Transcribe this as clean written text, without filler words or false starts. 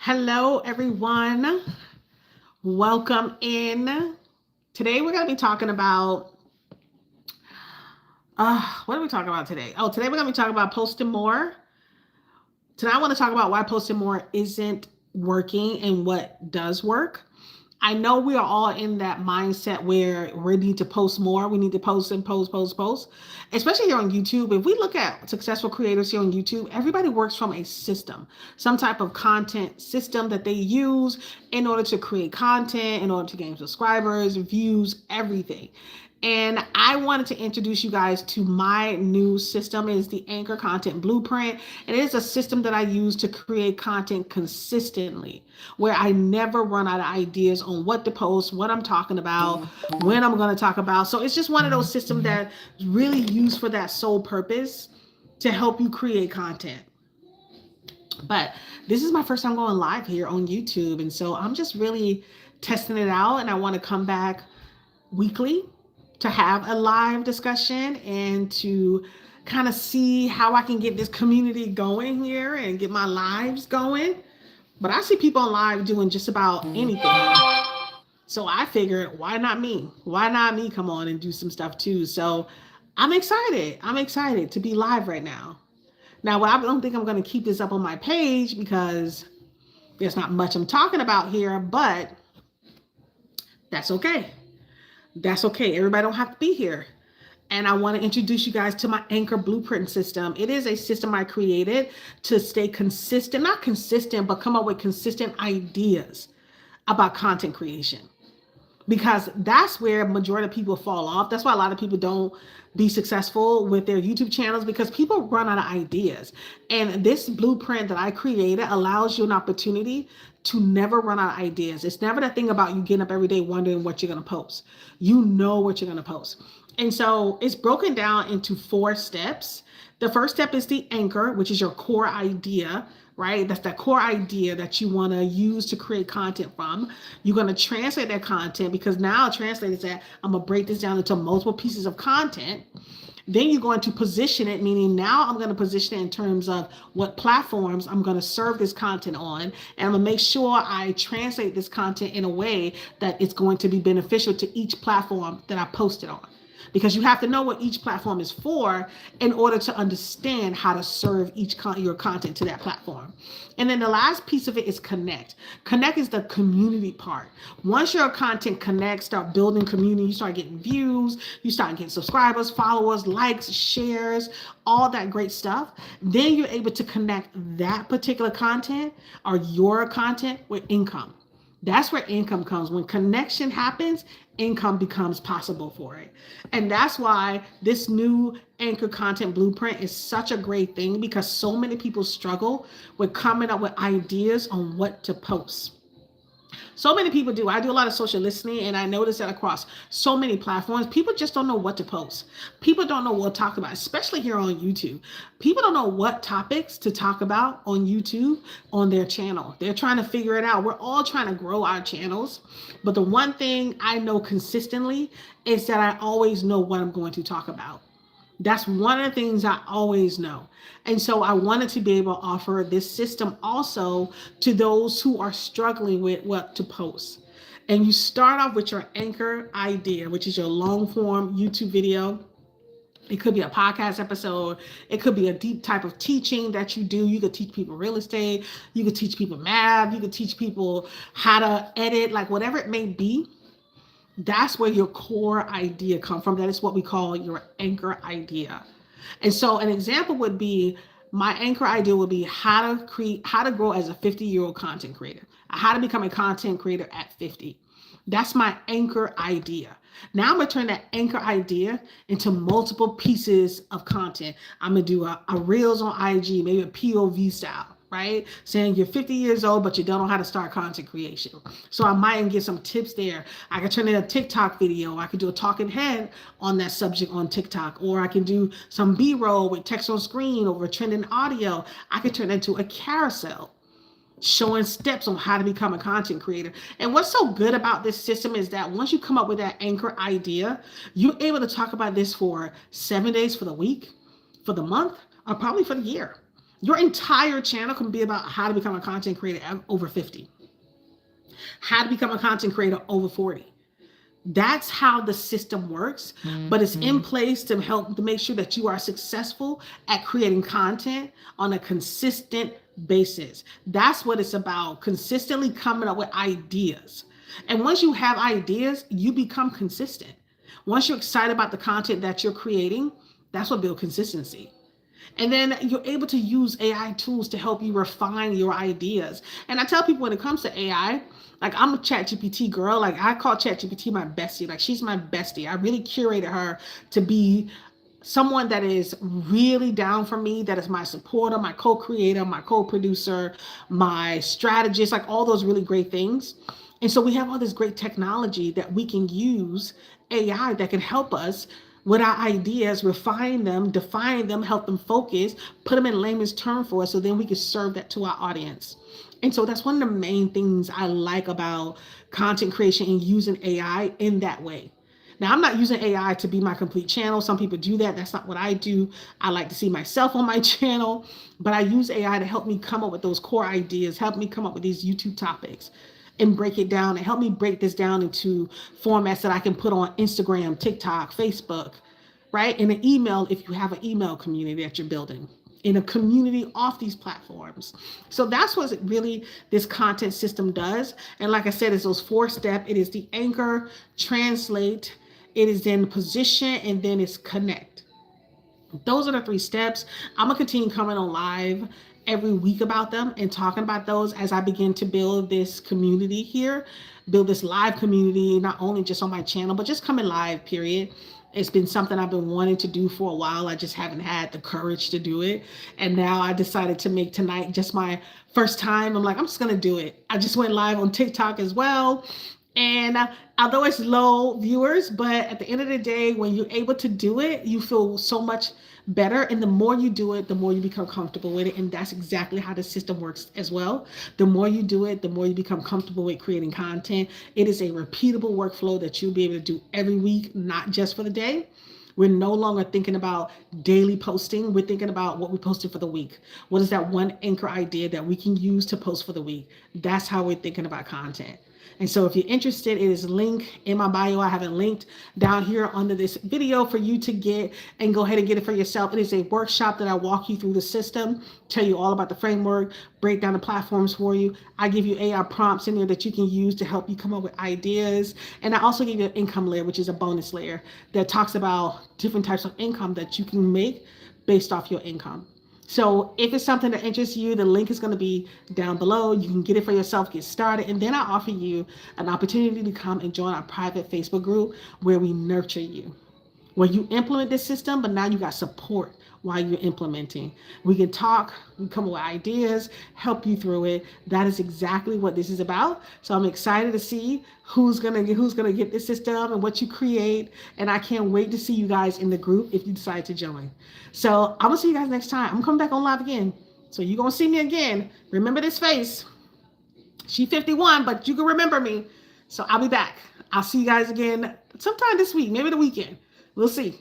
Hello, everyone. Welcome in. Today we're going to be talking about, what are we talking about today? Oh, today we're going to be talking about posting more. Today I want to talk about why posting more isn't working and what does work. I know we are all in that mindset where we need to post more. We need to post and post, post, post. Especially here on YouTube. If we look at successful creators here on YouTube, everybody works from a system, some type of content system that they use in order to create content, in order to gain subscribers, views, everything. And I wanted to introduce you guys to my new system. It is the Anchor Content Blueprint. And it is a system that I use to create content consistently, where I never run out of ideas on what to post, what I'm talking about, when I'm going to talk about. So it's just one of those systems that is really used for that sole purpose to help you create content. But this is my first time going live here on YouTube. And so I'm just really testing it out. And I want to come back weekly to have a live discussion and to kind of see how I can get this community going here and get my lives going. But I see people on live doing just about anything. So I figured, why not me? Why not me come on and do some stuff too? So I'm excited. I'm excited to be live right now. Now, I don't think I'm going to keep this up on my page because there's not much I'm talking about here, but that's okay. That's okay. Everybody don't have to be here. And I want to introduce you guys to my Anchor Blueprint system. It is a system I created to stay consistent, not consistent, but come up with consistent ideas about content creation. Because that's where majority of people fall off. That's why a lot of people don't be successful with their YouTube channels, because people run out of ideas. And this blueprint that I created allows you an opportunity to never run out of ideas. It's never the thing about you getting up every day wondering what you're going to post. You know what you're going to post. And so it's broken down into 4 steps. The first step is the anchor, which is your core idea, right? That's that core idea that you want to use to create content from. You're going to translate that content, because now translate is that I'm going to break this down into multiple pieces of content. Then you're going to position it, meaning now I'm going to position it in terms of what platforms I'm going to serve this content on. And I'm going to make sure I translate this content in a way that it's going to be beneficial to each platform that I post it on, because you have to know what each platform is for in order to understand how to serve your content to that platform. And then the last piece of it is connect. Connect is the community part. Once your content connects, start building community, you start getting views, you start getting subscribers, followers, likes, shares, all that great stuff. Then you're able to connect that particular content or your content with income. That's where income comes. When connection happens, income becomes possible for it. And that's why this new Anchor Content Blueprint is such a great thing, because so many people struggle with coming up with ideas on what to post. So many people do. I do a lot of social listening, and I notice that across so many platforms, people just don't know what to post. People don't know what to talk about, especially here on YouTube. People don't know what topics to talk about on YouTube on their channel. They're trying to figure it out. We're all trying to grow our channels. But the one thing I know consistently is that I always know what I'm going to talk about. That's one of the things I always know. And so I wanted to be able to offer this system also to those who are struggling with what to post. And you start off with your anchor idea, which is your long form YouTube video. It could be a podcast episode. It could be a deep type of teaching that you do. You could teach people real estate. You could teach people math. You could teach people how to edit, like whatever it may be. That's where your core idea comes from. That is what we call your anchor idea. And so an example would be, my anchor idea would be how to grow as a 50-year-old content creator, how to become a content creator at 50. That's my anchor idea. Now I'm going to turn that anchor idea into multiple pieces of content. I'm going to do a reels on IG, maybe a POV style, right? Saying you're 50 years old, but you don't know how to start content creation. So I might get some tips there. I could turn in a TikTok video. I could do a talking head on that subject on TikTok, or I can do some B-roll with text on screen over trending audio. I could turn it into a carousel showing steps on how to become a content creator. And what's so good about this system is that once you come up with that anchor idea, you're able to talk about this for 7 days for the week, for the month, or probably for the year. Your entire channel can be about how to become a content creator over 50, how to become a content creator over 40. That's how the system works, but it's in place to help to make sure that you are successful at creating content on a consistent basis. That's what it's about, consistently coming up with ideas. And once you have ideas, you become consistent. Once you're excited about the content that you're creating, that's what builds consistency. And then you're able to use AI tools to help you refine your ideas. And I tell people when it comes to AI, like I'm a ChatGPT girl. Like I call ChatGPT my bestie. Like she's my bestie. I really curated her to be someone that is really down for me, that is my supporter, my co-creator, my co-producer, my strategist, like all those really great things. And so we have all this great technology that we can use, AI that can help us with our ideas, refine them, define them, help them focus, put them in layman's term for us so then we can serve that to our audience. And so that's one of the main things I like about content creation and using AI in that way. Now, I'm not using AI to be my complete channel. Some people do that. That's not what I do. I like to see myself on my channel, but I use AI to help me come up with those core ideas, help me come up with these YouTube topics and break it down and help me break this down into formats that I can put on Instagram, TikTok, Facebook, right? In an email, if you have an email community that you're building, in a community off these platforms. So that's what really this content system does. And like I said, it's those 4 steps. It is the anchor, translate, it is then position, and then it's connect. Those are the 3 steps. I'm gonna continue coming on live every week about them and talking about those as I begin to build this community here, build this live community, not only just on my channel, but just coming live, period. It's been something I've been wanting to do for a while. I just haven't had the courage to do it. And now I decided to make tonight just my first time. I'm like, I'm just gonna do it. I just went live on TikTok as well. And although it's low viewers, but at the end of the day, when you're able to do it, you feel so much better. And the more you do it, the more you become comfortable with it. And that's exactly how the system works as well. The more you do it, the more you become comfortable with creating content. It is a repeatable workflow that you'll be able to do every week, not just for the day. We're no longer thinking about daily posting. We're thinking about what we posted for the week. What is that one anchor idea that we can use to post for the week? That's how we're thinking about content. And so if you're interested, it is linked in my bio. I have it linked down here under this video for you to get and go ahead and get it for yourself. It is a workshop that I walk you through the system, tell you all about the framework, break down the platforms for you. I give you AI prompts in there that you can use to help you come up with ideas. And I also give you an income layer, which is a bonus layer that talks about different types of income that you can make based off your income. So if it's something that interests you, the link is going to be down below. You can get it for yourself, get started. And then I offer you an opportunity to come and join our private Facebook group where we nurture you, where you implement this system, but now you got support while you're implementing. We can talk, we come up with ideas, help you through it. That is exactly what this is about. So I'm excited to see who's gonna get this system and what you create. And I can't wait to see you guys in the group if you decide to join. So I'm gonna see you guys next time. I'm coming back on live again. So you're gonna see me again. Remember this face. She's 51, but you can remember me. So I'll be back. I'll see you guys again sometime this week, maybe the weekend. We'll see.